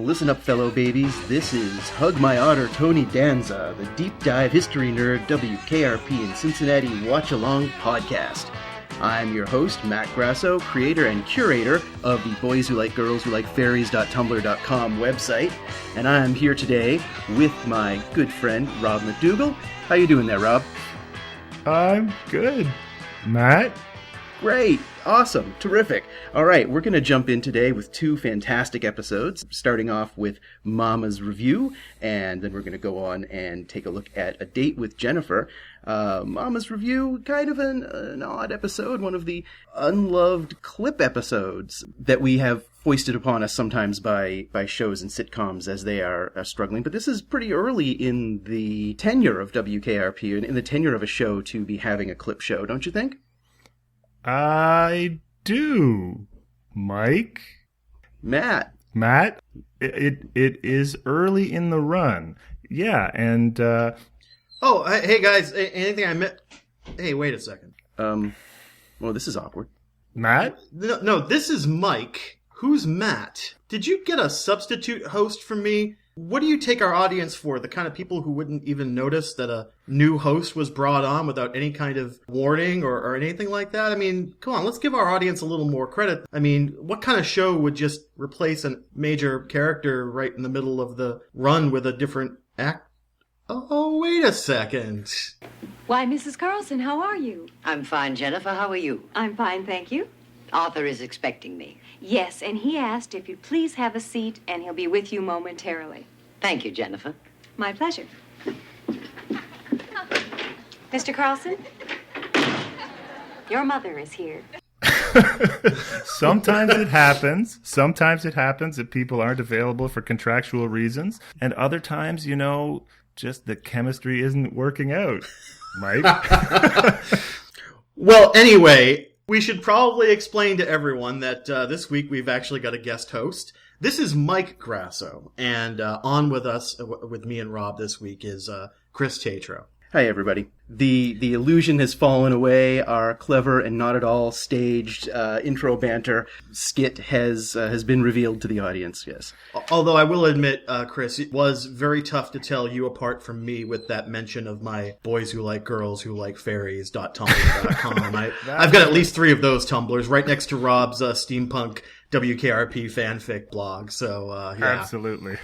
listen up, fellow babies. This is Hug My Otter Tony Danza, the deep dive history nerd WKRP in Cincinnati watch-along podcast. I'm your host, Matt Grasso, creator and curator of the Boys Who Like Girls Who Like Fairies.tumblr.com website, and I'm here today with my good friend, Rob McDougall. How you doing there, Rob? I'm good. Matt? Great. Awesome. Terrific. All right, we're going to jump in today with two fantastic episodes, starting off with Mama's Review, and then we're going to go on and take a look at A Date with Jennifer. Mama's Review, kind of an odd episode, one of the unloved clip episodes that we have foisted upon us sometimes by shows and sitcoms as they are struggling. But this is pretty early in the tenure of WKRP, in the tenure of a show to be having a clip show, don't you think? I do, Mike. Matt, it is early in the run. Yeah, and oh, hey guys, anything I missed? Hey, wait a second. Well, this is awkward. Matt? No, this is Mike. Who's Matt? Did you get a substitute host for me? What do you take our audience for? The kind of people who wouldn't even notice that a new host was brought on without any kind of warning or anything like that? I mean, come on, let's give our audience a little more credit. I mean, what kind of show would just replace a major character right in the middle of the run with a different act? Oh, wait a second. Why, Mrs. Carlson, how are you? I'm fine, Jennifer. How are you? I'm fine, thank you. Arthur is expecting me. Yes, and he asked if you'd please have a seat, and he'll be with you momentarily. Thank you, Jennifer. My pleasure. Mr. Carlson, your mother is here. Sometimes it happens. Sometimes it happens that people aren't available for contractual reasons. And other times, just the chemistry isn't working out. Mike? Well, anyway, we should probably explain to everyone that this week we've actually got a guest host. This is Mike Grasso, and on with us, with me and Rob this week, is Chris Tatro. Hi, everybody. The illusion has fallen away. Our clever and not at all staged intro banter skit has been revealed to the audience, yes. Although I will admit, Chris, it was very tough to tell you apart from me with that mention of my Boys Who Like Girls Who Like Fairies.tumblr.com. I've got at least 3 of those Tumblrs right next to Rob's steampunk WKRP fanfic blog, so yeah. Absolutely.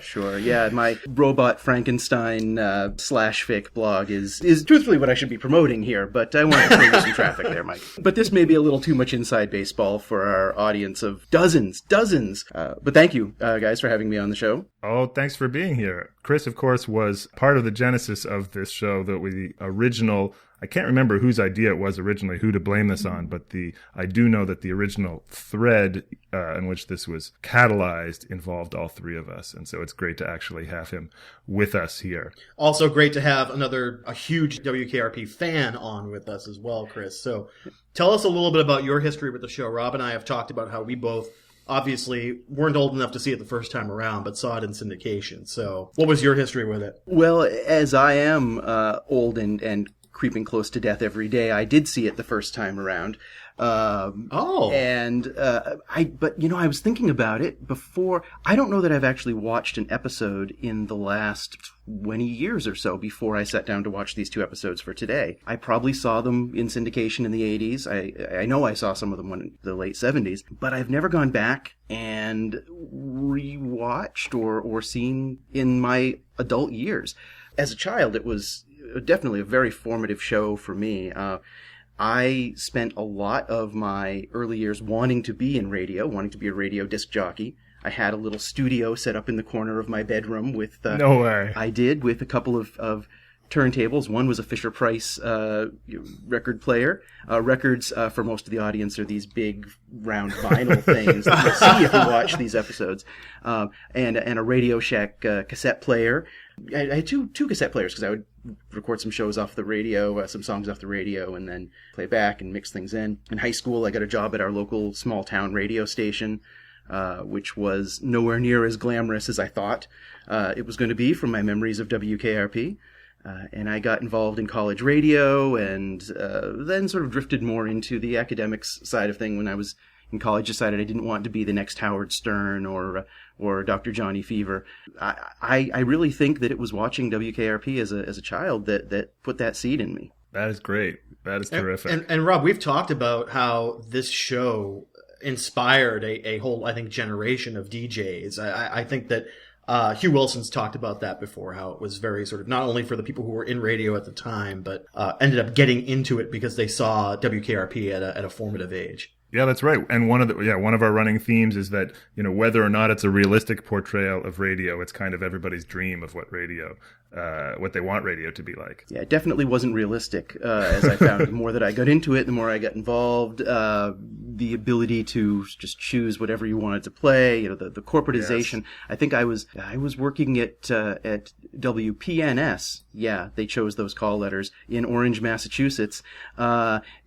Sure. Yeah, my Robot Frankenstein /fic blog is truthfully what I should be promoting here, but I want to throw some traffic there, Mike. But this may be a little too much inside baseball for our audience of dozens. But thank you, guys, for having me on the show. Oh, thanks for being here. Chris, of course, was part of the genesis of this show, the original. I can't remember whose idea it was originally, who to blame this on, but I do know that the original thread in which this was catalyzed involved all 3 of us, and so it's great to actually have him with us here. Also great to have a huge WKRP fan on with us as well, Chris. So tell us a little bit about your history with the show. Rob and I have talked about how we both obviously weren't old enough to see it the first time around, but saw it in syndication. So what was your history with it? Well, as I am old and creeping close to death every day, I did see it the first time around. I was thinking about it before. I don't know that I've actually watched an episode in the last 20 years or so before I sat down to watch these 2 episodes for today. I probably saw them in syndication in the 80s. I know I saw some of them in the late 70s, but I've never gone back and rewatched or seen in my adult years. As a child, it was definitely a very formative show for me. I spent a lot of my early years wanting to be in radio, wanting to be a radio disc jockey. I had a little studio set up in the corner of my bedroom with... No way. I did, with a couple of turntables. One was a Fisher-Price record player. Records, for most of the audience, are these big, round vinyl things that you'll see if you watch these episodes. And a Radio Shack cassette player. I had two cassette players because I would record some shows off the radio, some songs off the radio, and then play back and mix things in. In high school, I got a job at our local small-town radio station, which was nowhere near as glamorous as I thought it was going to be from my memories of WKRP. And I got involved in college radio and then sort of drifted more into the academics side of thing when I was in college decided I didn't want to be the next Howard Stern or Dr. Johnny Fever. I really think that it was watching WKRP as a child that put that seed in me. That is great. That is terrific. And Rob, we've talked about how this show inspired a whole, I think, generation of DJs. I think that Hugh Wilson's talked about that before, how it was very sort of not only for the people who were in radio at the time, but ended up getting into it because they saw WKRP at a formative age. Yeah, that's right. And one of our running themes is that, whether or not it's a realistic portrayal of radio, it's kind of everybody's dream of what they want radio to be like. Yeah, it definitely wasn't realistic, as I found. The more that I got into it, the more I got involved. The ability to just choose whatever you wanted to play, the corporatization. Yes. I think I was working at WPNS. Yeah, they chose those call letters in Orange, Massachusetts.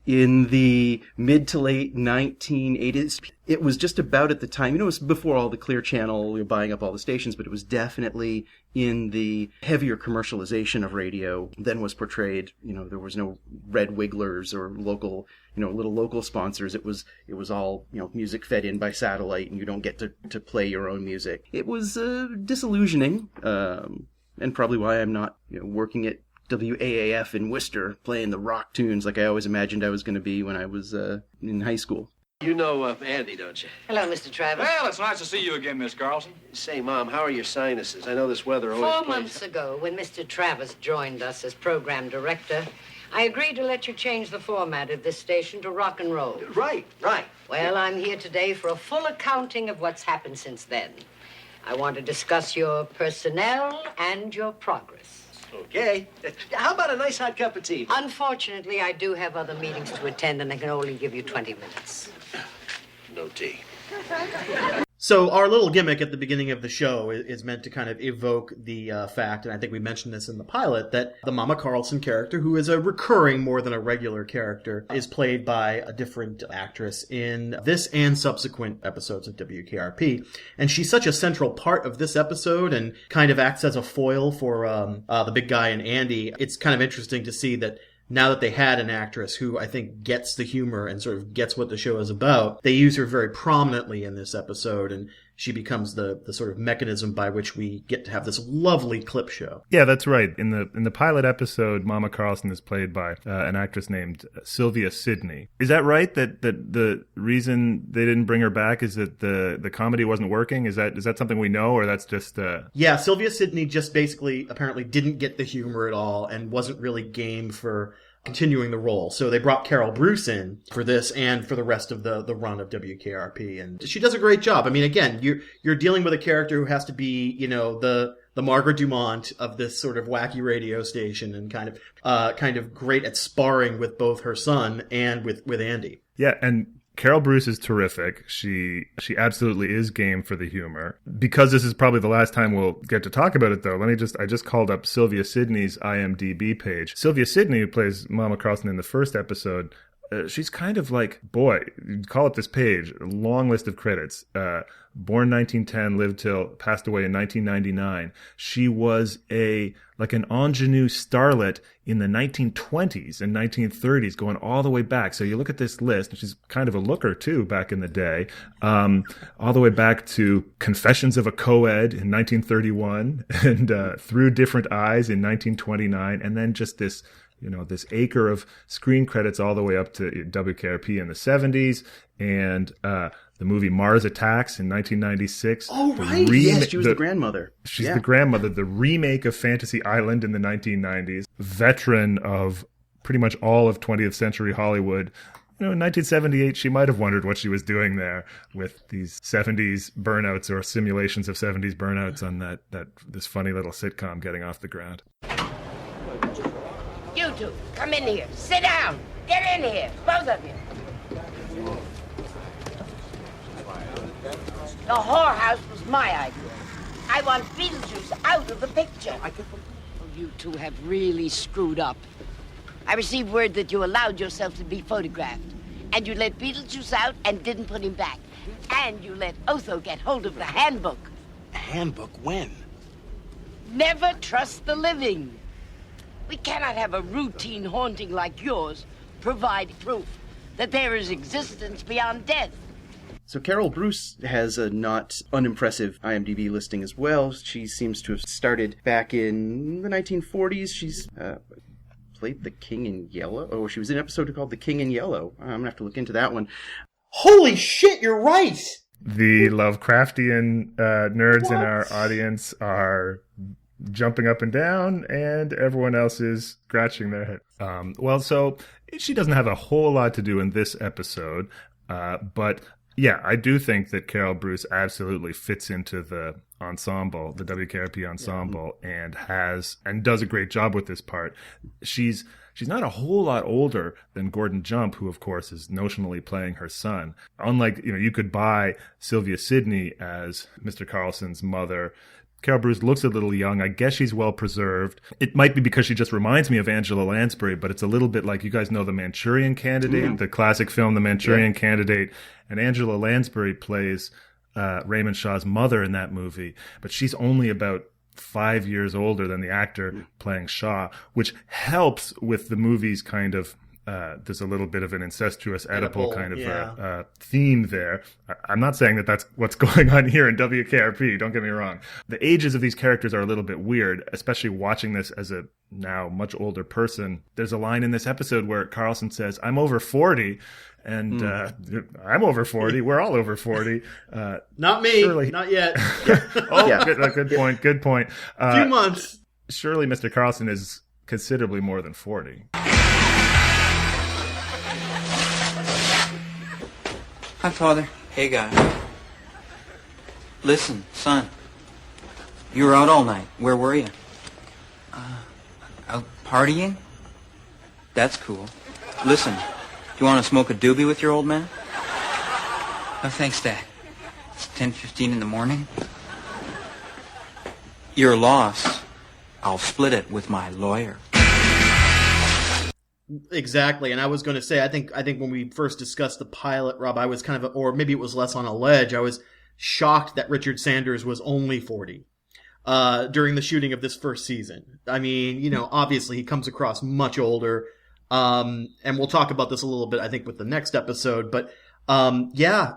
In the mid to late 1980s. It was just about at the time, it was before all the Clear Channel, buying up all the stations, but it was definitely in the heavier commercialization of radio than was portrayed. There was no Red Wigglers or local, little local sponsors. It was all, music fed in by satellite, and you don't get to play your own music. It was disillusioning, and probably why I'm not working at WAAF in Worcester playing the rock tunes like I always imagined I was going to be when I was in high school. You know Andy, don't you? Hello, Mr. Travis. Well, it's nice to see you again, Miss Carlson. Say, Mom, how are your sinuses? I know this weather always 4 months ago, when Mr. Travis joined us as program director, I agreed to let you change the format of this station to rock and roll. Right. Well, I'm here today for a full accounting of what's happened since then. I want to discuss your personnel and your progress. Okay. How about a nice hot cup of tea? Unfortunately, I do have other meetings to attend, and I can only give you 20 minutes. No tea. So our little gimmick at the beginning of the show is meant to kind of evoke the fact, and I think we mentioned this in the pilot, that the Mama Carlson character, who is a recurring more than a regular character, is played by a different actress in this and subsequent episodes of WKRP. And she's such a central part of this episode and kind of acts as a foil for the big guy and Andy. It's kind of interesting to see that now that they had an actress who I think gets the humor and sort of gets what the show is about, they use her very prominently in this episode, and she becomes the sort of mechanism by which we get to have this lovely clip show. Yeah, that's right. In the pilot episode, Mama Carlson is played by an actress named Sylvia Sidney. Is that right? That the reason they didn't bring her back is that the comedy wasn't working? Is that something we know, or that's just? Yeah, Sylvia Sidney just basically apparently didn't get the humor at all and wasn't really game for continuing the role. So they brought Carol Bruce in for this and for the rest of the run of WKRP, and she does a great job. I mean, again, you're dealing with a character who has to be, the Margaret Dumont of this sort of wacky radio station, and kind of great at sparring with both her son and with Andy. Yeah, and Carol Bruce is terrific. She absolutely is game for the humor. Because this is probably the last time we'll get to talk about it, though, I just called up Sylvia Sidney's IMDb page. Sylvia Sidney, who plays Mama Carlson in the first episode, she's kind of like, boy, call up this page, a long list of credits. Born 1910, passed away in 1999. She was an ingenue starlet in the 1920s and 1930s, going all the way back. So you look at this list, and she's kind of a looker too back in the day, all the way back to Confessions of a Co-Ed in 1931, and Through Different Eyes in 1929, and then just this acre of screen credits all the way up to WKRP in the 70s, and the movie Mars Attacks in 1996. Oh, right. Yes, she was the grandmother. She's the grandmother. The remake of Fantasy Island in the 1990s. Veteran of pretty much all of 20th century Hollywood. In 1978, she might have wondered what she was doing there with these 70s burnouts, or simulations of 70s burnouts, on this funny little sitcom getting off the ground. You two, come in here. Sit down. Get in here, both of you. The whorehouse was my idea. I want Beetlejuice out of the picture. You two have really screwed up. I received word that you allowed yourself to be photographed. And you let Beetlejuice out and didn't put him back. And you let Otho get hold of the handbook. A handbook? When? Never trust the living. We cannot have a routine haunting like yours provide proof that there is existence beyond death. So Carol Bruce has a not unimpressive IMDb listing as well. She seems to have started back in the 1940s. She's played the King in Yellow. Oh, she was in an episode called The King in Yellow. I'm going to have to look into that one. Holy shit, you're right! The Lovecraftian nerds in our audience are jumping up and down, and everyone else is scratching their head. Well, so she doesn't have a whole lot to do in this episode, but yeah, I do think that Carol Bruce absolutely fits into the ensemble, the WKRP ensemble, and does a great job with this part. She's not a whole lot older than Gordon Jump, who of course is notionally playing her son. Unlike, you could buy Sylvia Sidney as Mr. Carlson's mother. Carol Bruce looks a little young. I guess she's well preserved. It might be because she just reminds me of Angela Lansbury, but it's a little bit like, you guys know The Manchurian Candidate, the classic film The Manchurian Candidate, and Angela Lansbury plays Raymond Shaw's mother in that movie, but she's only about 5 years older than the actor playing Shaw, which helps with the movie's kind of there's a little bit of an incestuous Oedipal kind of theme there. I'm not saying that that's what's going on here in WKRP, don't get me wrong. The ages of these characters are a little bit weird, especially watching this as a now much older person. There's a line in this episode where Carlson says, "I'm over 40." And I'm over 40. We're all over 40. Not me. Surely... Not yet. Good point. Good point. A few months. Surely Mr. Carlson is considerably more than 40. Hi, Father. Hey, guy. Listen, son. You were out all night. Where were you? Out partying? That's cool. Listen. Do you want to smoke a doobie with your old man? No, thanks, Dad. It's 10:15 in the morning. Your loss. I'll split it with my lawyer. Exactly, and I was going to say, I think when we first discussed the pilot, Rob, I was kind of, or maybe it was less on a ledge, I was shocked that Richard Sanders was only 40 during the shooting of this first season. I mean, obviously he comes across much older. And we'll talk about this a little bit, I think, with the next episode. But, I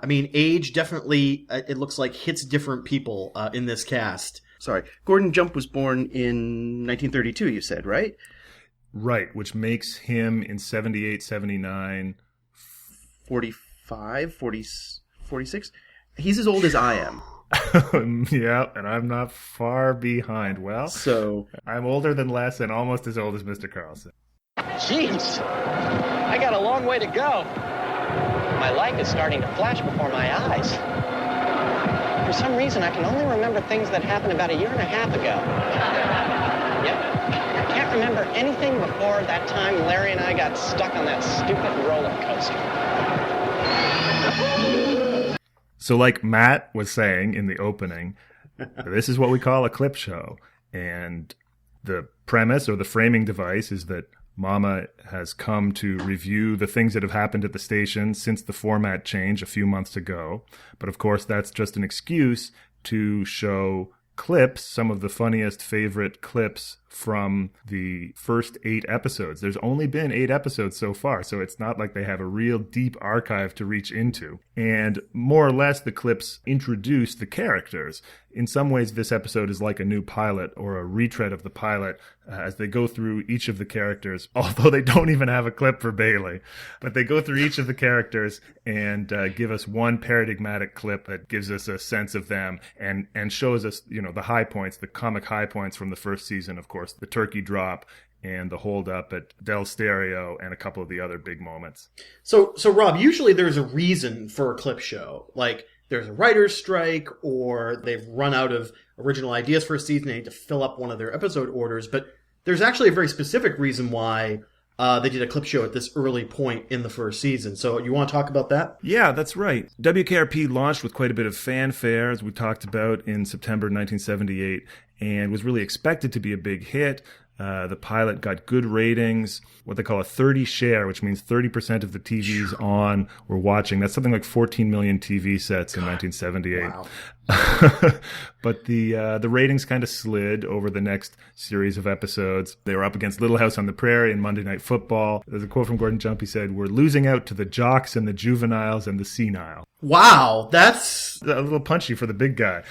mean, age definitely, it looks like, hits different people, in this cast. Sorry. Gordon Jump was born in 1932, you said, right? Right, which makes him in 78, 79... 45, 40, 46? He's as old as I am. Yeah, and I'm not far behind. Well, so I'm older than Les and almost as old as Mr. Carlson. Jeez, I got a long way to go. My life is starting to flash before my eyes. For some reason, I can only remember things that happened about a year and a half ago. Yep, I can't remember anything before that time Larry and I got stuck on that stupid roller coaster. So like Matt was saying in the opening, this is what we call a clip show. And the premise or the framing device is that Mama has come to review the things that have happened at the station since the format change a few months ago. But of course, that's just an excuse to show clips, some of the funniest favorite clips from the first 8 episodes. There's only been 8 episodes so far, so it's not like they have a real deep archive to reach into. And more or less, the clips introduce the characters. In some ways, this episode is like a new pilot or a retread of the pilot as they go through each of the characters, although they don't even have a clip for Bailey. But they go through each of the characters and give us one paradigmatic clip that gives us a sense of them and shows us, the high points, the comic high points from the first season, of course, the turkey drop and the hold up at Del Stereo and a couple of the other big moments. So Rob, usually there's a reason for a clip show. Like there's a writer's strike or they've run out of original ideas for a season. They need to fill up one of their episode orders. But there's actually a very specific reason why they did a clip show at this early point in the first season. So you want to talk about that? Yeah, that's right. WKRP launched with quite a bit of fanfare, as we talked about, in September 1978, and was really expected to be a big hit. The pilot got good ratings, what they call a 30 share, which means 30% of the TVs on were watching. That's something like 14 million TV sets in 1978. Wow. But the ratings kind of slid over the next series of episodes. They were up against Little House on the Prairie and Monday Night Football. There's a quote from Gordon Jump. He said, "We're losing out to the jocks and the juveniles and the senile." Wow, that's a little punchy for the big guy.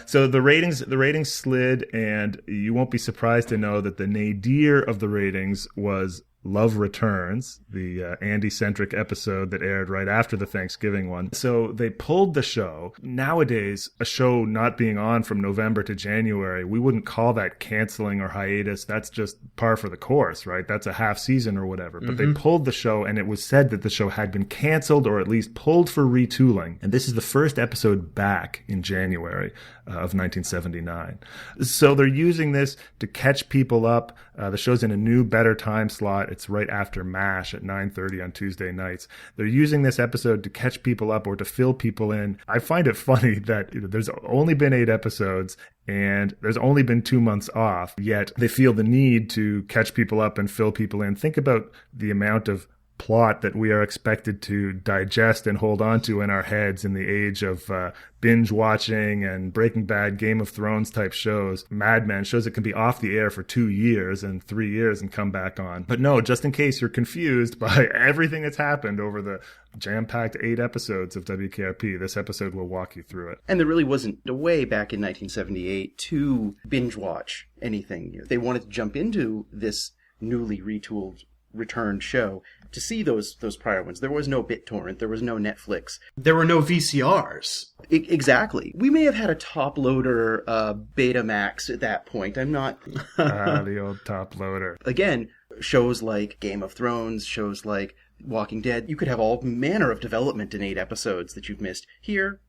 So the ratings slid, and you won't be surprised to know that the nadir of the ratings was Love Returns, the Andy-centric episode that aired right after the Thanksgiving one. So they pulled the show. Nowadays, a show not being on from November to January, we wouldn't call that canceling or hiatus. That's just par for the course, right? That's a half season or whatever. But they pulled the show, and it was said that the show had been canceled or at least pulled for retooling. And this is the first episode back in January of 1979. So they're using this to catch people up. The show's in a new, better time slot. It's right after MASH at 9:30 on Tuesday nights. They're using this episode to catch people up or to fill people in. I find it funny that there's only been 8 episodes and there's only been 2 months off, yet they feel the need to catch people up and fill people in. Think about the amount of plot that we are expected to digest and hold on to in our heads in the age of binge watching and Breaking Bad, Game of Thrones type shows, Mad Men, shows that can be off the air for 2 years and 3 years and come back on. But no, just in case you're confused by everything that's happened over the jam-packed 8 episodes of WKRP, this episode will walk you through it. And there really wasn't a way back in 1978 to binge watch anything. They wanted to jump into this newly retooled, returned show to see those prior ones. There was no BitTorrent. There was no Netflix. There were no VCRs. Exactly. We may have had a top loader Betamax at that point. I'm not... The old top loader. Again, shows like Game of Thrones, shows like Walking Dead, you could have all manner of development in 8 episodes that you've missed. Here,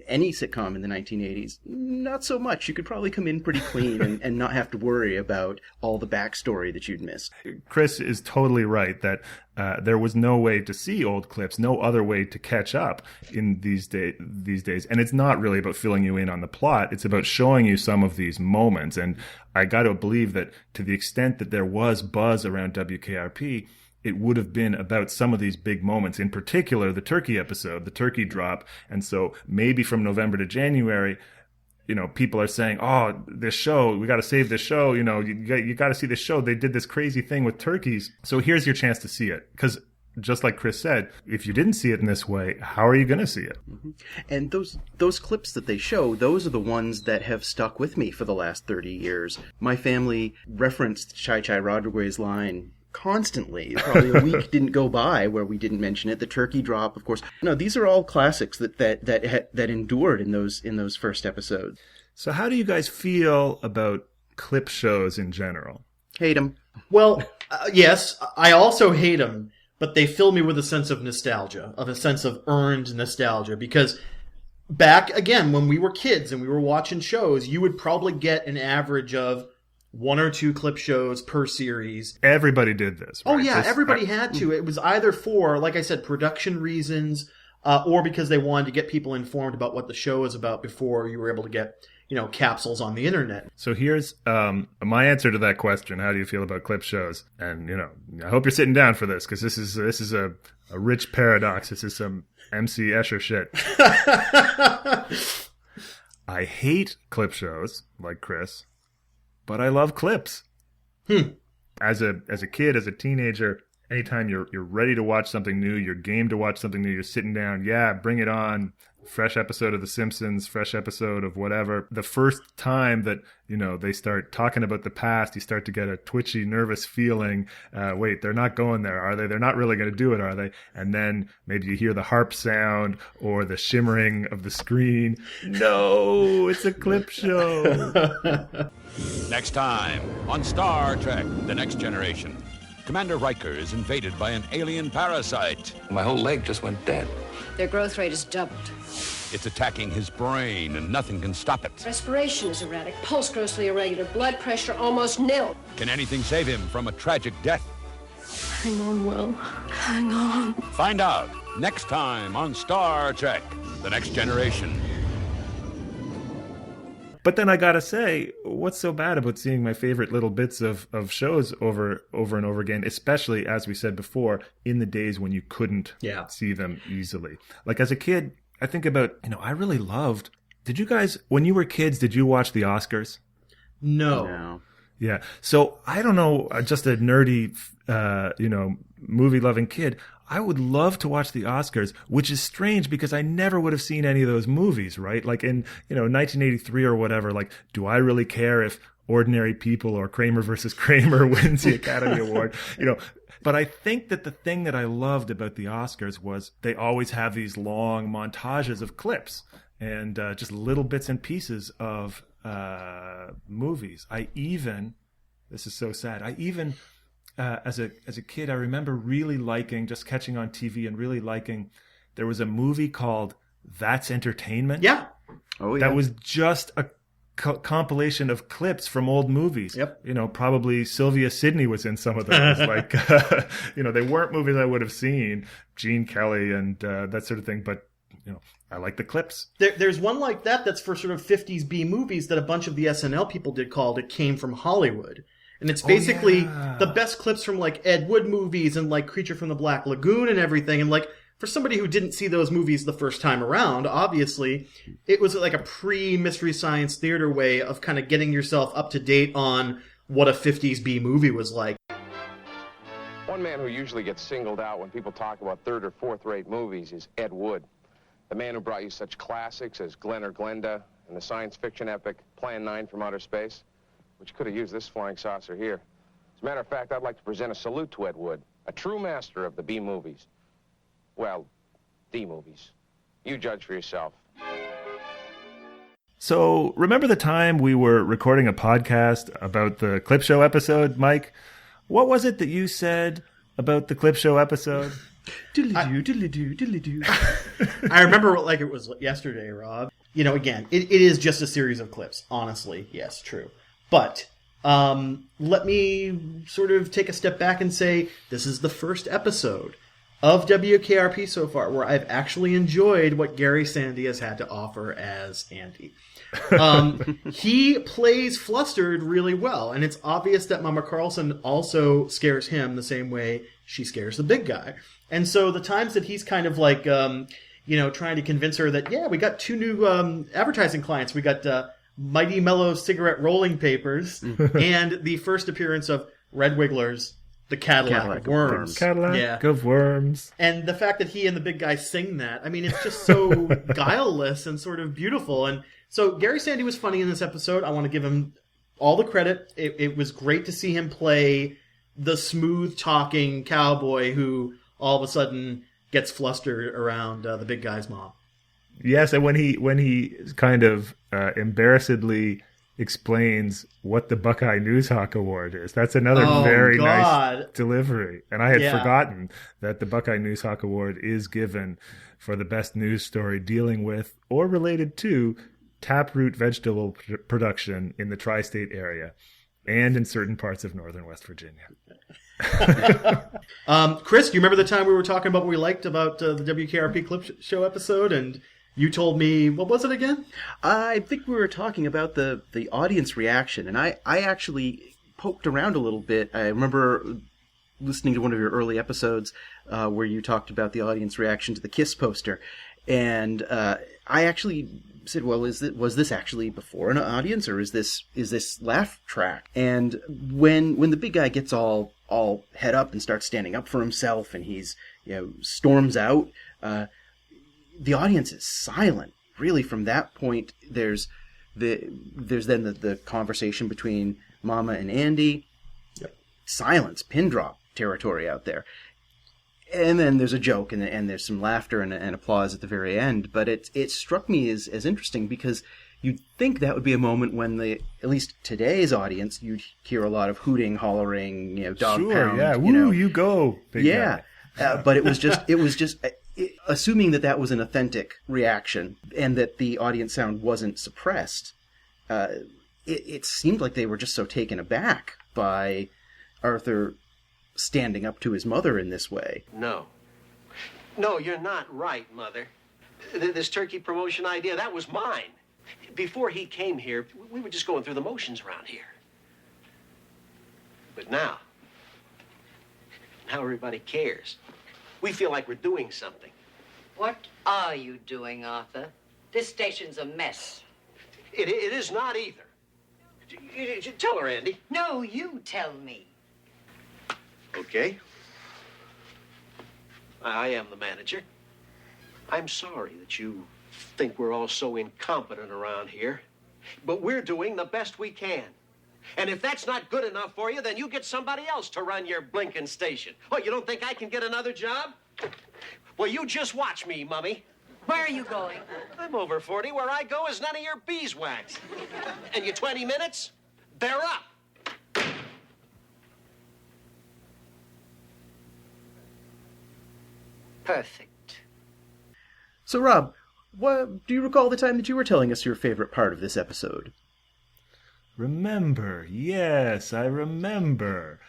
any sitcom in the 1980s, not so much. You could probably come in pretty clean and not have to worry about all the backstory that you'd missed. Chris is totally right that there was no way to see old clips, no other way to catch up in these days. And it's not really about filling you in on the plot. It's about showing you some of these moments. And I got to believe that to the extent that there was buzz around WKRP, it would have been about some of these big moments, in particular the turkey episode, the turkey drop. And so maybe from November to January, people are saying, oh, this show, we got to save this show. You got to see this show. They did this crazy thing with turkeys. So here's your chance to see it. Because just like Chris said, if you didn't see it in this way, how are you going to see it? Mm-hmm. And those clips that they show, those are the ones that have stuck with me for the last 30 years. My family referenced Chai Chai Rodriguez's line constantly. Probably a week didn't go by where we didn't mention it. The turkey drop, of course. No, these are all classics that endured in those first episodes. So how do you guys feel about clip shows in general? Hate them. Well, yes, I also hate them, but they fill me with a sense of nostalgia, of a sense of earned nostalgia, because back, again, when we were kids and we were watching shows, you would probably get an average of 1 or 2 clip shows per series. Everybody did this, right? Oh, yeah, everybody had to. It was either for, like I said, production reasons, or because they wanted to get people informed about what the show is about before you were able to get, capsules on the internet. So here's my answer to that question. How do you feel about clip shows? And, I hope you're sitting down for this, because this is a rich paradox. This is some MC Escher shit. I hate clip shows, like Chris, but I love clips. As a kid, as a teenager, anytime you're ready to watch something new, you're game to watch something new, you're sitting down, yeah, bring it on. Fresh episode of The Simpsons, fresh episode of whatever. The first time that, they start talking about the past, you start to get a twitchy, nervous feeling. Wait, they're not going there, are they? They're not really going to do it, are they? And then maybe you hear the harp sound or the shimmering of the screen. No, it's a clip show. Next time on Star Trek, The Next Generation. Commander Riker is invaded by an alien parasite. My whole leg just went dead. Their growth rate is doubled. It's attacking his brain, and nothing can stop it. Respiration is erratic, pulse grossly irregular, blood pressure almost nil. Can anything save him from a tragic death? Hang on, Will. Hang on. Find out next time on Star Trek, The Next Generation. But then I gotta say, what's so bad about seeing my favorite little bits of shows over and over again, especially, as we said before, in the days when you couldn't see them easily. Like as a kid, I think about, I really loved, did you guys, when you were kids, did you watch the Oscars? No. Yeah. So I don't know, just a nerdy movie-loving kid, I would love to watch the Oscars, which is strange because I never would have seen any of those movies, right? Like in, 1983 or whatever, like, do I really care if Ordinary People or Kramer versus Kramer wins the Academy Award? But I think that the thing that I loved about the Oscars was they always have these long montages of clips and just little bits and pieces of movies. This is so sad. As a kid, I remember really liking, just catching on TV and really liking, there was a movie called That's Entertainment. Yeah. Oh, yeah. That was just a compilation of clips from old movies. Yep. Probably Sylvia Sidney was in some of those. Like, they weren't movies I would have seen, Gene Kelly and that sort of thing. But, I like the clips. There's one like that's for sort of 50s B movies that a bunch of the SNL people did called It Came from Hollywood. And it's basically the best clips from like Ed Wood movies and like Creature from the Black Lagoon and everything. And like for somebody who didn't see those movies the first time around, obviously it was like a pre-Mystery Science Theater way of kind of getting yourself up to date on what a 50s B movie was like. One man who usually gets singled out when people talk about third or fourth rate movies is Ed Wood. The man who brought you such classics as Glen or Glenda and the science fiction epic Plan 9 from Outer Space, which could have used this flying saucer here. As a matter of fact, I'd like to present a salute to Ed Wood, a true master of the B movies. Well, D movies. You judge for yourself. So, remember the time we were recording a podcast about the Clip Show episode, Mike? What was it that you said about the Clip Show episode? Diddly-doo. I remember like it was yesterday, Rob. Again, it is just a series of clips. Honestly, yes, true. But let me sort of take a step back and say this is the first episode of WKRP so far where I've actually enjoyed what Gary Sandy has had to offer as Andy. He plays flustered really well, and it's obvious that Mama Carlson also scares him the same way she scares the big guy. And so the times that he's kind of like, trying to convince her that, we got 2 new advertising clients. We got Mighty Mellow cigarette rolling papers and the first appearance of Red Wigglers, the Cadillac of Worms. Cadillac of Worms. And the fact that he and the big guy sing that, it's just so guileless and sort of beautiful. And so Gary Sandy was funny in this episode. I want to give him all the credit. It was great to see him play the smooth-talking cowboy who all of a sudden gets flustered around the big guy's mom. Yes, and when he kind of embarrassedly explains what the Buckeye Newshawk Award is, that's another very nice delivery. And I had forgotten that the Buckeye Newshawk Award is given for the best news story dealing with or related to taproot vegetable production in the tri-state area and in certain parts of northern West Virginia. Chris, do you remember the time we were talking about what we liked about the WKRP Clip Show episode? And you told me, what was it again? I think we were talking about the audience reaction, and I actually poked around a little bit. I remember listening to one of your early episodes where you talked about the audience reaction to the Kiss poster, and I actually said, well, was this actually before an audience, or is this laugh track? And when the big guy gets all head up and starts standing up for himself, and he's storms out, the audience is silent. Really, from that point, there's then the conversation between Mama and Andy. Yep. Silence, pin drop territory out there. And then there's a joke, and there's some laughter and applause at the very end. But it struck me as interesting because you'd think that would be a moment when at least today's audience, you'd hear a lot of hooting, hollering, dog pound. Yeah, woo, you go, big guy. But it was just assuming that was an authentic reaction and that the audience sound wasn't suppressed. It seemed like they were just so taken aback by Arthur standing up to his mother in this way. No, you're not right, Mother. This turkey promotion idea, that was mine. Before he came here, we were just going through the motions around here. But now everybody cares. We feel like we're doing something. What are you doing, Arthur? This station's a mess. It is not either. Tell her, Andy. No, you tell me. Okay. I am the manager. I'm sorry that you think we're all so incompetent around here, but we're doing the best we can. And if that's not good enough for you, then you get somebody else to run your blinking station. Oh, you don't think I can get another job? Well, you just watch me, Mummy. Where are you going? I'm over 40. Where I go is none of your beeswax. And your 20 minutes, they're up. Perfect. So, Rob, do you recall the time that you were telling us your favorite part of this episode? Remember. Yes, I remember.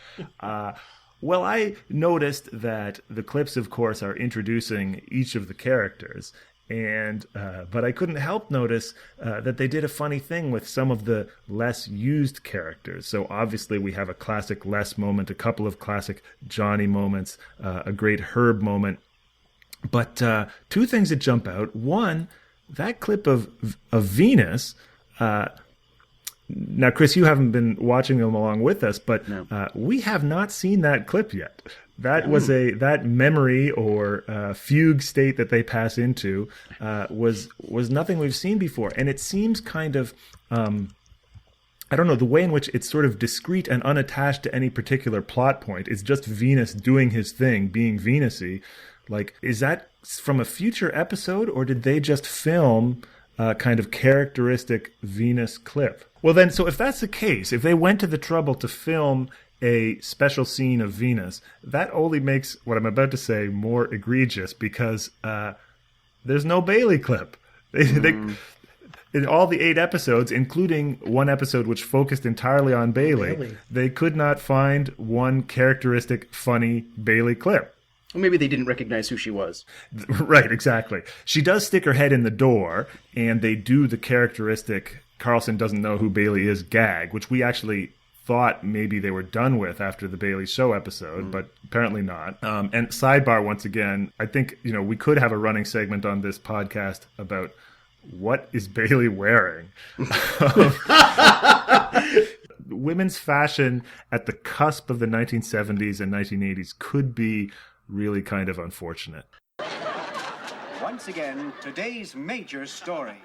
Well, I noticed that the clips, of course, are introducing each of the characters, but I couldn't help notice that they did a funny thing with some of the less used characters. So obviously we have a classic Les moment, a couple of classic Johnny moments, a great Herb moment. But two things that jump out. One, that clip of Venus. Now, Chris, you haven't been watching them along with us, but no. We have not seen that clip yet. That was that memory or fugue state that they pass into was nothing we've seen before, and it seems kind of I don't know, the way in which it's sort of discrete and unattached to any particular plot point. It's just Venus doing his thing, being Venus-y. Like, is that from a future episode, or did they just film a kind of characteristic Venus clip? Well then, so if that's the case, if they went to the trouble to film a special scene of Venus, that only makes what I'm about to say more egregious, because there's no Bailey clip. They in all the 8 episodes, including one episode which focused entirely on Bailey, they could not find one characteristic, funny Bailey clip. Well, maybe they didn't recognize who she was. Right, exactly. She does stick her head in the door, and they do the characteristic Carlson doesn't know who Bailey is gag, which we actually thought maybe they were done with after the Bailey Show episode, but apparently not. And sidebar, once again, I think we could have a running segment on this podcast about what is Bailey wearing. Women's fashion at the cusp of the 1970s and 1980s could be really kind of unfortunate. Once again, today's major story.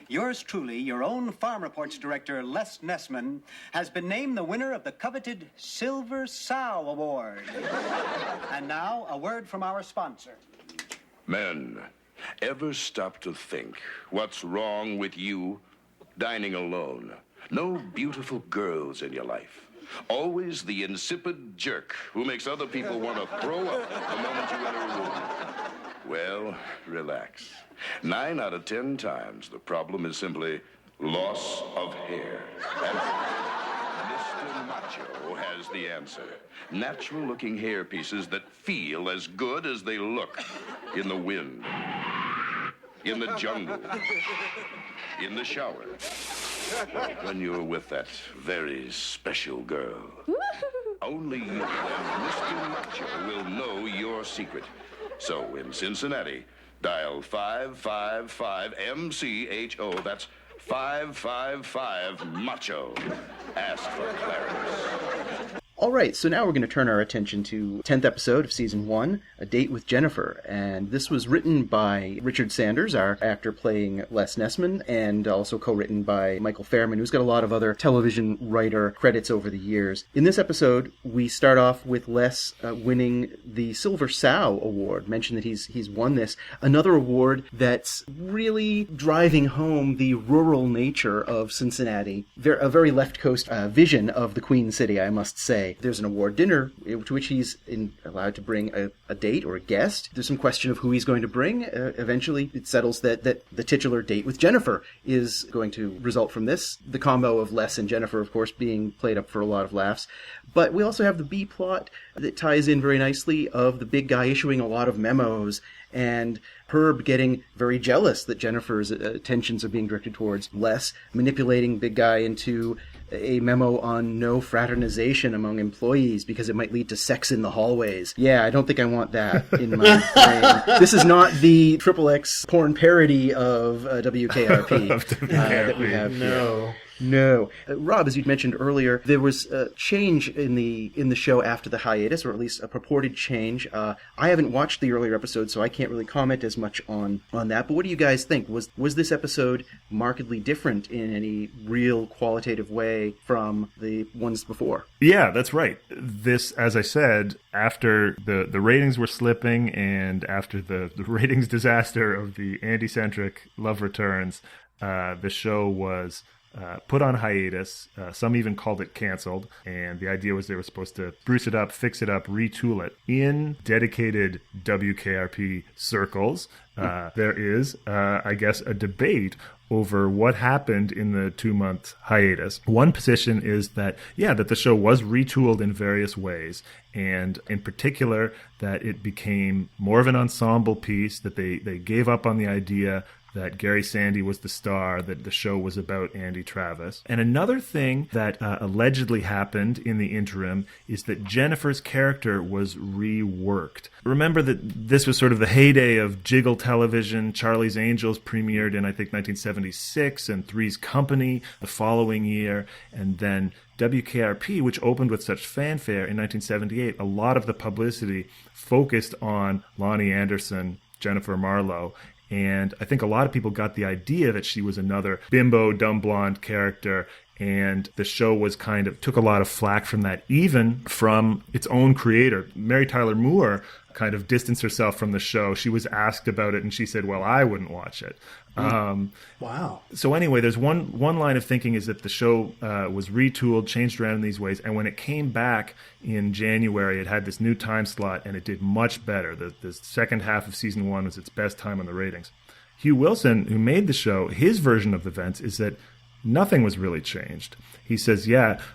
Yours truly, your own Farm Reports director, Les Nessman, has been named the winner of the coveted Silver Sow Award. And now, a word from our sponsor. Men, ever stop to think what's wrong with you dining alone? No beautiful girls in your life. Always the insipid jerk who makes other people want to throw up the moment you enter a room. Well, relax. 9 out of 10 times, the problem is simply loss of hair. And Mr. Macho has the answer. Natural-looking hair pieces that feel as good as they look. In the wind, in the jungle, in the shower, when you're with that very special girl. Only you and Mr. Macho will know your secret. So in Cincinnati, dial 555-MCHO. That's 555-MACHO. Ask for Clarence. All right, so now we're going to turn our attention to 10th episode of Season 1, A Date with Jennifer. And this was written by Richard Sanders, our actor playing Les Nessman, and also co-written by Michael Fairman, who's got a lot of other television writer credits over the years. In this episode, we start off with Les winning the Silver Sow Award. Mentioned that he's won this. Another award that's really driving home the rural nature of Cincinnati. A very left coast vision of the Queen City, I must say. There's an award dinner to which he's allowed to bring a date or a guest. There's some question of who he's going to bring. Eventually, it settles that the titular date with Jennifer is going to result from this. The combo of Les and Jennifer, of course, being played up for a lot of laughs. But we also have the B plot that ties in very nicely of the big guy issuing a lot of memos and Herb getting very jealous that Jennifer's attentions are being directed towards Les, manipulating big guy into a memo on no fraternization among employees because it might lead to sex in the hallways. Yeah, I don't think I want that in my brain. This is not the XXX porn parody of WKRP, that we have here. No. Rob, as you'd mentioned earlier, there was a change in the show after the hiatus, or at least a purported change. I haven't watched the earlier episodes, so I can't really comment as much on that. But what do you guys think? Was this episode markedly different in any real qualitative way from the ones before? Yeah, that's right. This, as I said, after the ratings were slipping and after the ratings disaster of the Andy-centric Love Returns, the show was put on hiatus. Some even called it canceled. And the idea was they were supposed to spruce it up, fix it up, retool it. In dedicated WKRP circles, there is, I guess, a debate over what happened in the 2-month hiatus. One position is that the show was retooled in various ways, and in particular that it became more of an ensemble piece, that they gave up on the idea that Gary Sandy was the star, that the show was about Andy Travis. And another thing that allegedly happened in the interim is that Jennifer's character was reworked. Remember that this was sort of the heyday of Jiggle television. Charlie's Angels premiered in, I think, 1976, and Three's Company the following year. And then WKRP, which opened with such fanfare in 1978, a lot of the publicity focused on Lonnie Anderson, Jennifer Marlowe. And I think a lot of people got the idea that she was another bimbo, dumb blonde character. And the show was took a lot of flack from that, even from its own creator. Mary Tyler Moore kind of distanced herself from the show. She was asked about it and she said, well, I wouldn't watch it. Wow. So anyway, there's one line of thinking is that the show was retooled, changed around in these ways, and when it came back in January, it had this new time slot, and it did much better. The second half of season 1 was its best time on the ratings. Hugh Wilson, who made the show, his version of events is that nothing was really changed. He says,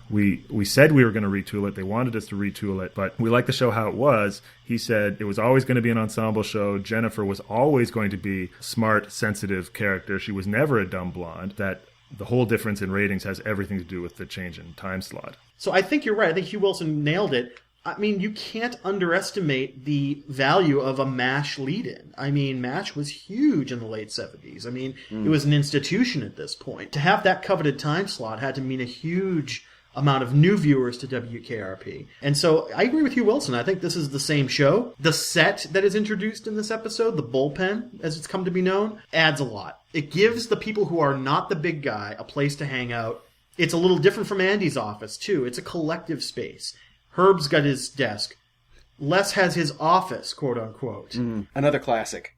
we said we were going to retool it. They wanted us to retool it, but we liked the show how it was. He said it was always going to be an ensemble show. Jennifer was always going to be a smart, sensitive character. She was never a dumb blonde. That the whole difference in ratings has everything to do with the change in time slot. So I think you're right. I think Hugh Wilson nailed it. I mean, you can't underestimate the value of a MASH lead-in. I mean, MASH was huge in the late 70s. I mean, It was an institution at this point. To have that coveted time slot had to mean a huge amount of new viewers to WKRP. And so I agree with Hugh Wilson. I think this is the same show. The set that is introduced in this episode, the bullpen, as it's come to be known, adds a lot. It gives the people who are not the big guy a place to hang out. It's a little different from Andy's office, too. It's a collective space. Herb's got his desk. Les has his office, quote unquote. Another classic.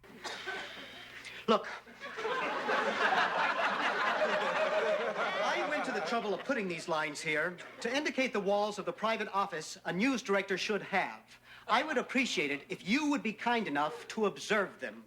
Look. I went to the trouble of putting these lines here to indicate the walls of the private office a news director should have. I would appreciate it if you would be kind enough to observe them.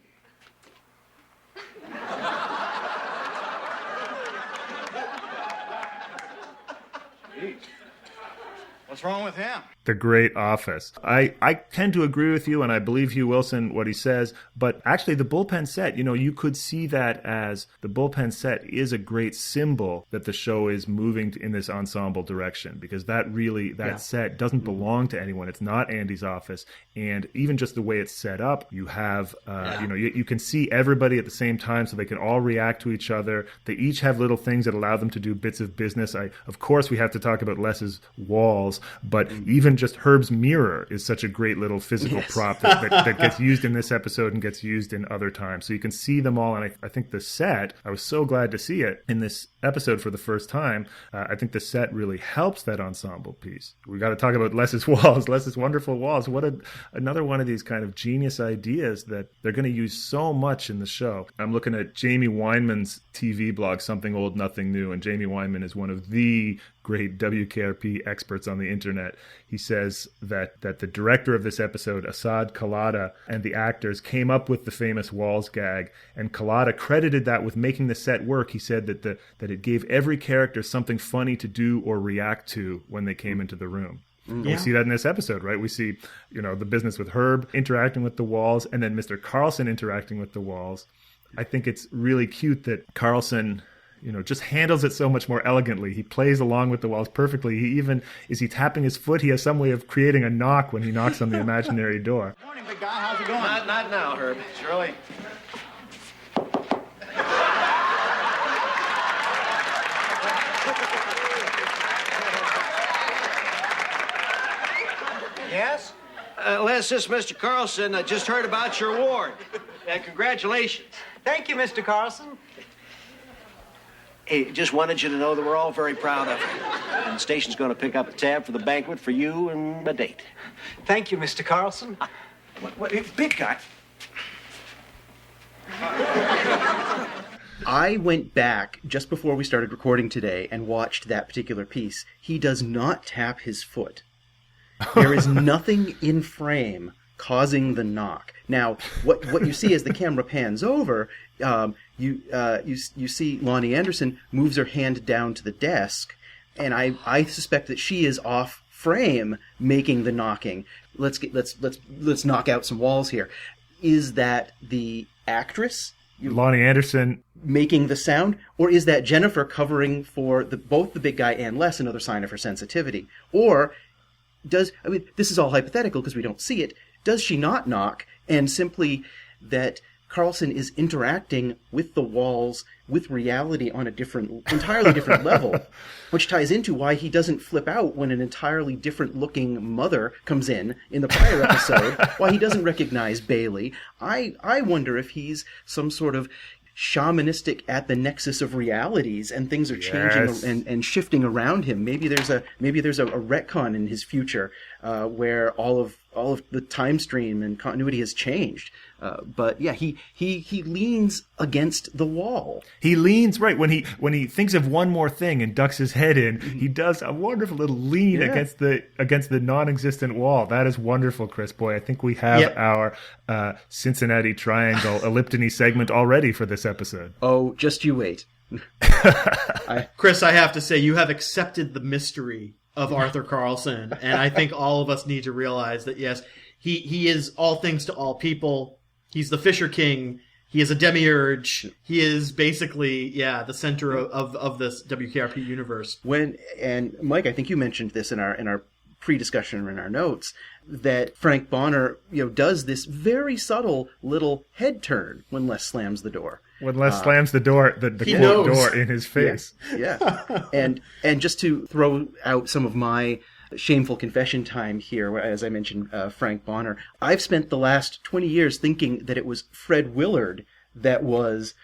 What's wrong with him? The Great Office. I tend to agree with you, and I believe Hugh Wilson, what he says, but actually the bullpen set, you could see that as the bullpen set is a great symbol that the show is moving in this ensemble direction, because that set doesn't belong to anyone. It's not Andy's office, and even just the way it's set up, you have, you can see everybody at the same time so they can all react to each other. They each have little things that allow them to do bits of business. Of course, we have to talk about Les's walls, but even just Herb's mirror is such a great little physical prop that gets used in this episode and gets used in other times. So you can see them all, and I think the set, I was so glad to see it in this episode for the first time. I think the set really helps that ensemble piece. We got to talk about Les's walls, Les's wonderful walls. What another one of these kind of genius ideas that they're going to use so much in the show. I'm looking at Jamie Weinman's TV blog, Something Old, Nothing New, and Jamie Weinman is one of the great WKRP experts on the internet. He says that the director of this episode, Asad Khalada, and the actors came up with the famous walls gag, and Khalada credited that with making the set work. He said that it gave every character something funny to do or react to when they came into the room. We see that in this episode, right? We see, the business with Herb interacting with the walls, and then Mr. Carlson interacting with the walls. I think it's really cute that Carlson, just handles it so much more elegantly. He plays along with the walls perfectly. He even, is he tapping his foot? He has some way of creating a knock when he knocks on the imaginary door. Morning, big guy. How's it going? Not now, Herb. Shirley. Yes? Les, this is Mr. Carlson. I just heard about your award. Congratulations. Thank you, Mr. Carlson. Hey, just wanted you to know that we're all very proud of you. And the station's going to pick up a tab for the banquet for you and a date. Thank you, Mr. Carlson. What big guy? I went back just before we started recording today and watched that particular piece. He does not tap his foot. There is nothing in frame causing the knock. Now, what you see as the camera pans over, you see Lonnie Anderson moves her hand down to the desk, and I suspect that she is off frame making the knocking. Let's knock out some walls here. Is that the actress, Lonnie Anderson, making the sound, or is that Jennifer covering for both the big guy and Les, another sign of her sensitivity? Or this is all hypothetical because we don't see it. Does she not knock, and simply that Carlson is interacting with the walls, with reality on a entirely different level, which ties into why he doesn't flip out when an entirely different looking mother comes in the prior episode, why he doesn't recognize Bailey. I wonder if he's some sort of shamanistic at the nexus of realities, and things are changing and shifting around him. Maybe there's a retcon in his future where all of the time stream and continuity has changed. But yeah, he leans against the wall. He leans right when he thinks of one more thing and ducks his head in. He does a wonderful little lean against the non-existent wall. That is wonderful, Chris. Boy, I think we have our Cincinnati Triangle elliptony segment already for this episode. Oh, just you wait. Chris, I have to say, you have accepted the mystery of Arthur Carlson, and I think all of us need to realize that, yes, he is all things to all people. He's the Fisher King. He is a demiurge. He is basically, the center of this WKRP universe. And Mike, I think you mentioned this in our pre-discussion or in our notes, that Frank Bonner, does this very subtle little head turn when Les slams the door. When Les slams the door, the quote door in his face. Yeah. And just to throw out some of my shameful confession time here, as I mentioned, Frank Bonner, I've spent the last 20 years thinking that it was Fred Willard that was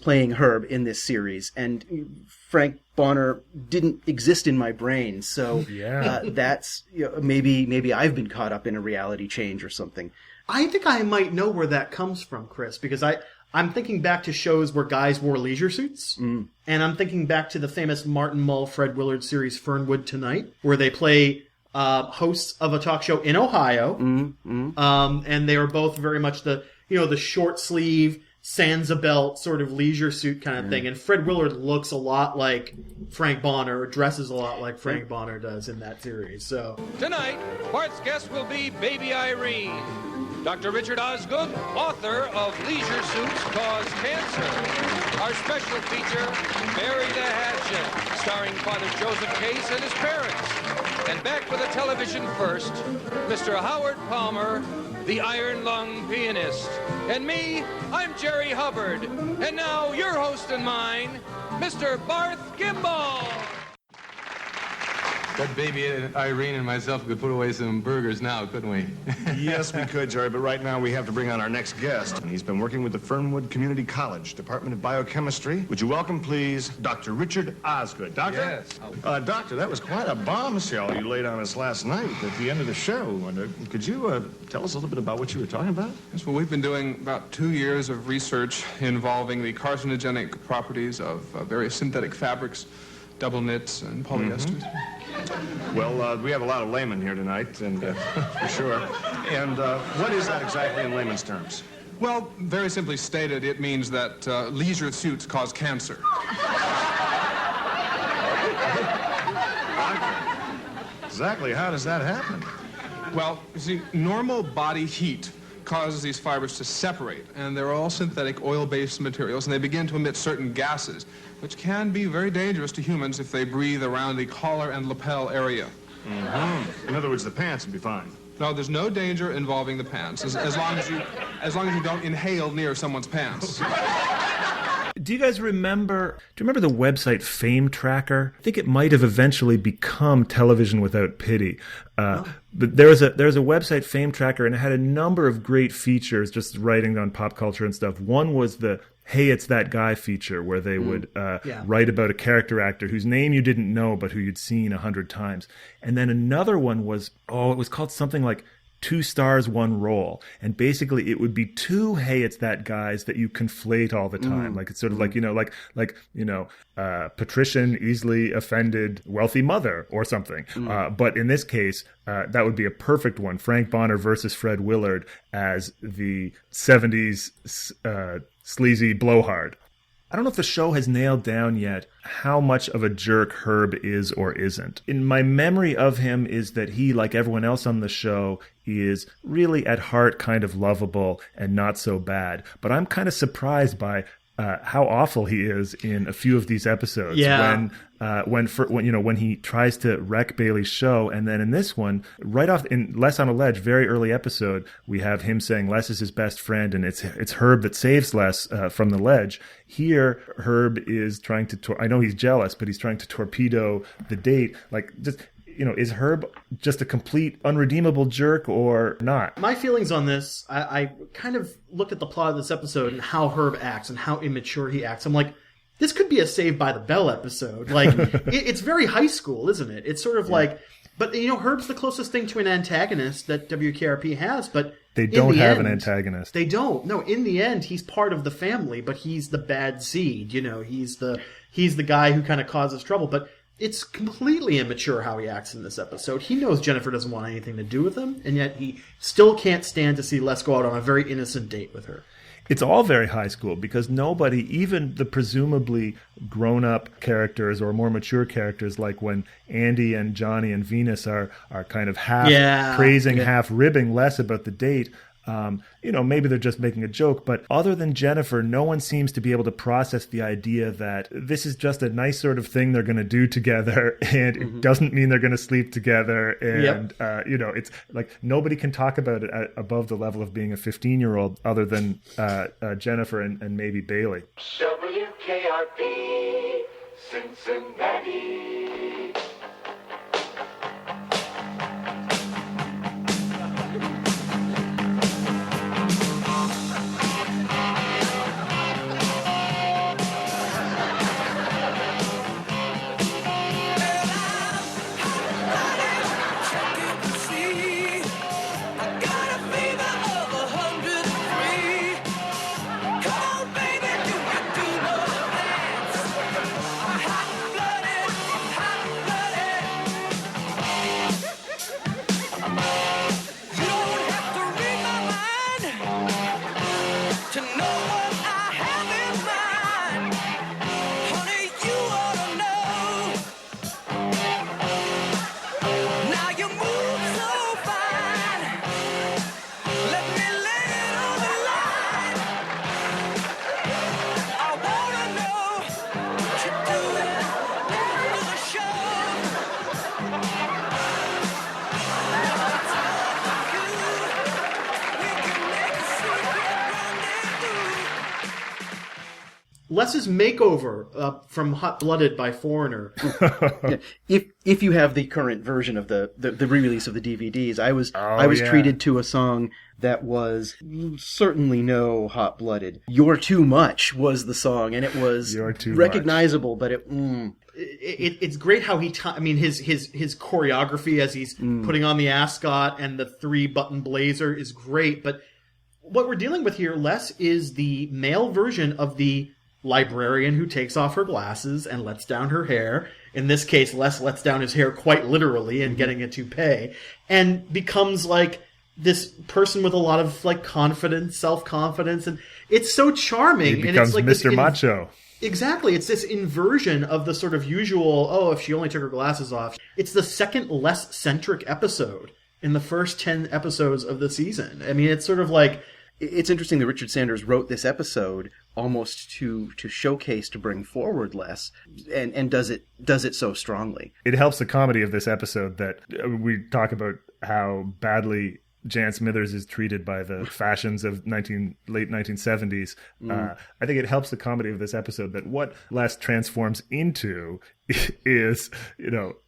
playing Herb in this series, and Frank Bonner didn't exist in my brain. So that's maybe I've been caught up in a reality change or something. I think I might know where that comes from, Chris, because I'm thinking back to shows where guys wore leisure suits, and I'm thinking back to the famous Martin Mull, Fred Willard series Fernwood Tonight, where they play hosts of a talk show in Ohio, and they are both very much the short sleeve, Sansa belt sort of leisure suit kind of thing. And Fred Willard looks a lot like Frank Bonner, or dresses a lot like Frank Bonner does in that series. So tonight, Bart's guest will be Baby Irene. Dr. Richard Osgood, author of Leisure Suits Cause Cancer. Our special feature, Bury the Hatchet, starring Father Joseph Case and his parents. And back for the television first, Mr. Howard Palmer, the Iron Lung pianist. And me, I'm Jerry Hubbard. And now, your host and mine, Mr. Barth Gimbal. That baby Irene and myself could put away some burgers now, couldn't we? Yes, we could, Jerry, but right now we have to bring on our next guest. And he's been working with the Fernwood Community College, Department of Biochemistry. Would you welcome, please, Dr. Richard Osgood. Doctor? Yes. Doctor, that was quite a bombshell you laid on us last night at the end of the show. Could you tell us a little bit about what you were talking about? Yes, well, we've been doing about 2 years of research involving the carcinogenic properties of various synthetic fabrics, double knits, and polyesters. Well, we have a lot of laymen here tonight, and for sure. And what is that exactly in layman's terms? Well, very simply stated, it means that leisure suits cause cancer. Exactly how does that happen? Well, you see, normal body heat causes these fibers to separate, and they're all synthetic oil-based materials, and they begin to emit certain gases, which can be very dangerous to humans if they breathe around the collar and lapel area. In other words, the pants would be fine. No, there's no danger involving the pants, as long as you don't inhale near someone's pants. Do you guys remember? Do you remember the website Fame Tracker? I think it might have eventually become Television Without Pity. But there was a website, Fame Tracker, and it had a number of great features, just writing on pop culture and stuff. One was the "Hey, It's That Guy" feature, where they would write about a character actor whose name you didn't know but who you'd seen 100 times. And then another one was, it was called something like 2 stars, 1 role. And basically it would be 2 "Hey, It's That Guys" that you conflate all the time. Like it's sort of like, patrician, easily offended, wealthy mother or something. But in this case, that would be a perfect one. Frank Bonner versus Fred Willard as the 70s sleazy blowhard. I don't know if the show has nailed down yet how much of a jerk Herb is or isn't. In my memory of him is that he, like everyone else on the show, is really at heart kind of lovable and not so bad. But I'm kind of surprised by how awful he is in a few of these episodes. Yeah. When he tries to wreck Bailey's show, and then in this one, right off in Les on a Ledge, very early episode, we have him saying Les is his best friend, and it's Herb that saves Les from the ledge. Here, Herb is trying to. I know he's jealous, but he's trying to torpedo the date. Like, just, is Herb just a complete unredeemable jerk or not? My feelings on this, I kind of looked at the plot of this episode and how Herb acts and how immature he acts. I'm like, this could be a Saved by the Bell episode. Like, it's very high school, isn't it? It's sort of like, but Herb's the closest thing to an antagonist that WKRP has, but they don't have an antagonist. They don't. No, in the end, he's part of the family, but he's the bad seed. He's the guy who kind of causes trouble, but it's completely immature how he acts in this episode. He knows Jennifer doesn't want anything to do with him, and yet he still can't stand to see Les go out on a very innocent date with her. It's all very high school because nobody, even the presumably grown-up characters or more mature characters, like when Andy and Johnny and Venus are kind of half praising, half ribbing Les about the date. Maybe they're just making a joke, but other than Jennifer, no one seems to be able to process the idea that this is just a nice sort of thing they're going to do together, and it doesn't mean they're going to sleep together. And, it's like nobody can talk about it above the level of being a 15-year-old other than Jennifer and maybe Bailey. WKRP, Cincinnati. Les's makeover from Hot Blooded by Foreigner. If you have the current version of the re-release of the DVDs, I was treated to a song that was certainly no Hot Blooded. "You're Too Much" was the song, and it was recognizable, but it's great how his choreography as he's putting on the ascot and the 3-button blazer is great. But what we're dealing with here, Les, is the male version of the librarian who takes off her glasses and lets down her hair. In this case, Les lets down his hair quite literally and getting a toupee, and becomes like this person with a lot of like confidence, self-confidence, and it's so charming. He becomes and it's like Mr. Macho. Exactly. It's this inversion of the sort of usual, if she only took her glasses off. It's the second less centric episode in the first 10 episodes of the season. I mean, it's sort of like... It's interesting that Richard Sanders wrote this episode almost to showcase, to bring forward Les, and does it so strongly. It helps the comedy of this episode that we talk about how badly Jan Smithers is treated by the fashions of late 1970s. I think it helps the comedy of this episode that what Les transforms into is,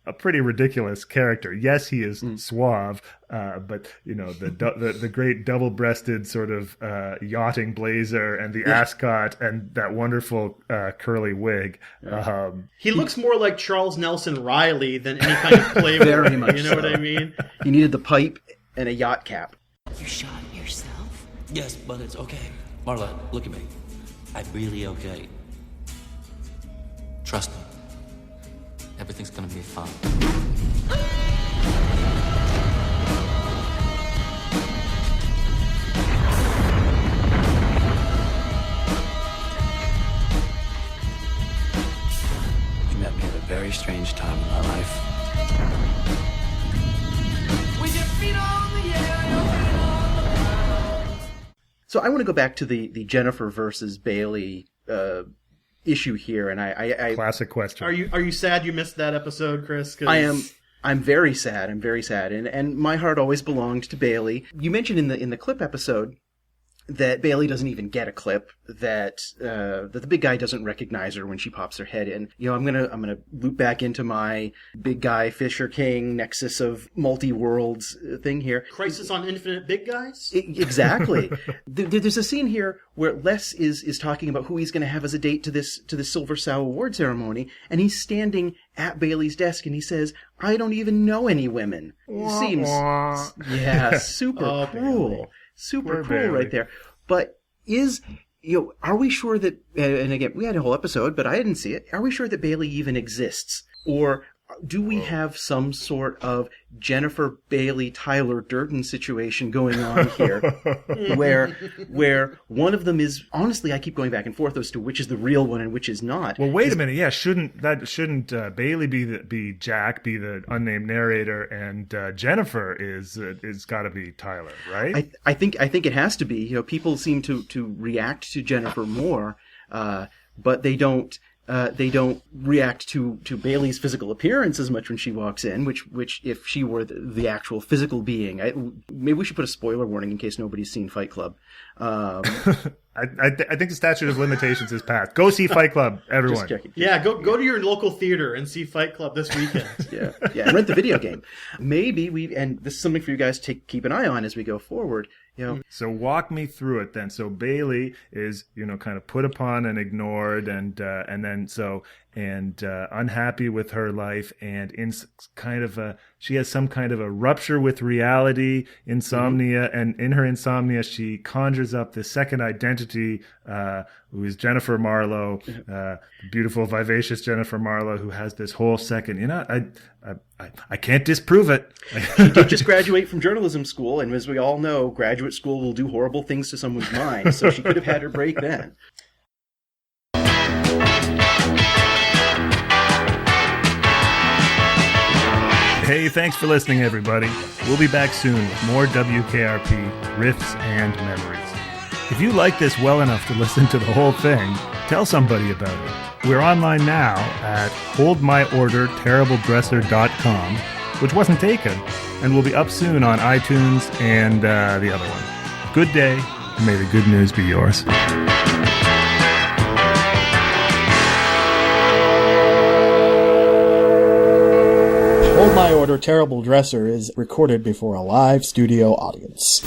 a pretty ridiculous character. Yes, he is suave, but the great double-breasted sort of yachting blazer and the ascot and that wonderful curly wig. He looks more like Charles Nelson Riley than any kind of playboy. Very much. You know what I mean? He needed the pipe and a yacht cap. You shot yourself? Yes, but it's okay. Marla, look at me. I'm really okay. Trust me. Everything's gonna be fine. You met me at a very strange time in my life. With your feet on the air, your feet on the ground. So I want to go back to the Jennifer versus Bailey issue here, and I classic question. Are you sad you missed that episode, Chris? 'Cause... I'm very sad. I'm very sad, and my heart always belonged to Bailey. You mentioned in the clip episode that Bailey doesn't even get a clip, that the big guy doesn't recognize her when she pops her head in. I'm gonna loop back into my big guy Fisher King nexus of multi-worlds thing here. Crisis on Infinite Big Guys? Exactly. There's a scene here where Les is talking about who he's going to have as a date to this Silver Sow award ceremony, and he's standing at Bailey's desk and he says, "I don't even know any women." It seems super cruel. Bailey. Super cool right there. But are we sure that, and again, we had a whole episode, but I didn't see it. Are we sure that Bailey even exists? Or do we have some sort of Jennifer Bailey, Tyler Durden situation going on here where one of them is, honestly, I keep going back and forth as to which is the real one and which is not. Well, wait a minute. Yeah, shouldn't Bailey be Jack, be the unnamed narrator, and Jennifer is got to be Tyler, right? I think it has to be. People seem to react to Jennifer more, but they don't react to Bailey's physical appearance as much when she walks in, which if she were the actual physical being, maybe we should put a spoiler warning in case nobody's seen Fight Club. I think the statute of limitations is passed. Go see Fight Club, everyone. Just checking. Yeah, go to your local theater and see Fight Club this weekend. yeah, and rent the video game. Maybe and this is something for you guys to keep an eye on as we go forward. So walk me through it then. So Bailey is, kind of put upon and ignored, and then unhappy with her life, and in kind of she has some kind of a rupture with reality, insomnia, and in her insomnia she conjures up this second identity, who is Jennifer Marlowe, beautiful, vivacious Jennifer Marlowe, who has this whole second. I can't disprove it. She did just graduate from journalism school, and as we all know, graduate school will do horrible things to someone's mind, so she could have had her break then. Hey, thanks for listening, everybody. We'll be back soon with more WKRP riffs and memories. If you like this well enough to listen to the whole thing, tell somebody about it. We're online now at holdmyorderterribledresser.com, which wasn't taken, and will be up soon on iTunes and the other one. Good day, and may the good news be yours. Hold My Order Terrible Dresser is recorded before a live studio audience.